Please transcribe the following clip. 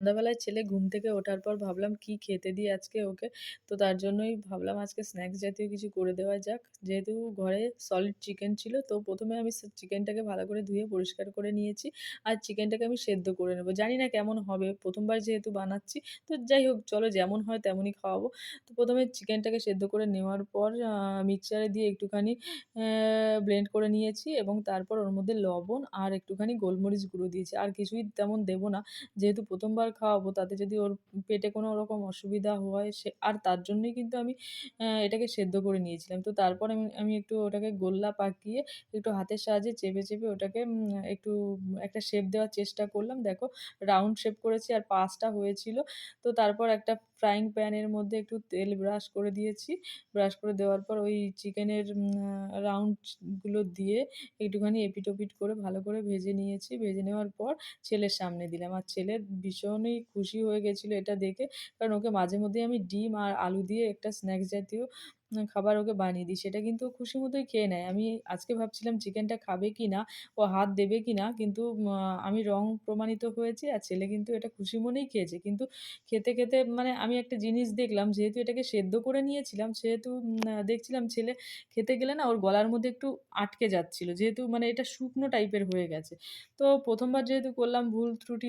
সন্ধ্যাবেলায় ছেলে ঘুম থেকে ওঠার পর ভাবলাম কি খেতে দিই আজকে ওকে। তো তার জন্যই ভাবলাম আজকে স্ন্যাকস জাতীয় কিছু করে দেওয়া যাক। যেহেতু ঘরে সলিড চিকেন ছিল তো ১ম এ আমি চিকেনটাকে ভালো করে ধুয়ে পরিষ্কার করে নিয়েছি। আর চিকেনটাকে আমি সেদ্ধ করে নেব। জানি না কেমন হবে, ১ম বার যেহেতু বানাচ্ছি। তো যাই হোক চলো যেমন হয় তেমনই খাওয়াবো। তো ১ম এ চিকেনটাকে সেদ্ধ করে নেওয়ার পর মিক্সচারে দিয়ে একটুখানি ব্লেন্ড করে নিয়েছি এবং তারপর ওর মধ্যে লবণ আর একটুখানি গোলমরিচ গুঁড়ো দিয়েছি। আর কিছুই তেমন দেব না। যেহেতু ১ম বার খাওয়াবো তাতে যদি ওর পেটে কোনো রকম অসুবিধা হয় আর তার জন্যই কিন্তু আমি এটাকে সেদ্ধ করে নিয়েছিলাম। তো তারপর আমি আমি একটু ওটাকে গোল্লা পাকিয়ে একটু হাতের সাহায্যে চেপে, চেপে ওটাকে একটু একটা শেপ দেওয়ার চেষ্টা করলাম। দেখো রাউন্ড শেপ করেছি আর পাঁচটা হয়েছিল। তো তারপর একটা ফ্রাইং প্যানের মধ্যে একটু তেল ব্রাশ করে দিয়েছি। ব্রাশ করে দেওয়ার পর ওই চিকেনের রাউন্ড গুলো দিয়ে একটুখানি এপিঠ-ওপিঠ করে ভালো করে ভেজে নিয়েছি। ভেজে নেওয়ার পর ছেলের সামনে দিলাম। আর ছেলে ভীষণই খুশি হয়ে গেছিল এটা দেখে। কারণ ওকে মাঝে মধ্যেই আমি ডিম আর আলু দিয়ে একটা স্ন্যাকস জাতীয় খাবার ওকে বানিয়ে দিই। সেটা কিন্তু ও খুশি মতোই খেয়ে নেয়। আমি আজকে ভাবছিলাম চিকেনটা খাবে কিনা, ও হাত দেবে কিনা? কিন্তু আমি রং প্রমাণিত হয়েছি আর ছেলে কিন্তু এটা খুশি মনেই খেয়েছে। কিন্তু খেতে, খেতে মানে আমি একটা জিনিস দেখলাম যেহেতু এটাকে সেদ্ধ করে নিয়েছিলাম সেহেতু দেখছিলাম ছেলে খেতে গেলে না ওর গলার মধ্যে একটু আটকে যাচ্ছিল। যেহেতু মানে এটা শুকনো টাইপের হয়ে গেছে। তো ১ম বার যেহেতু করলাম ভুল ত্রুটি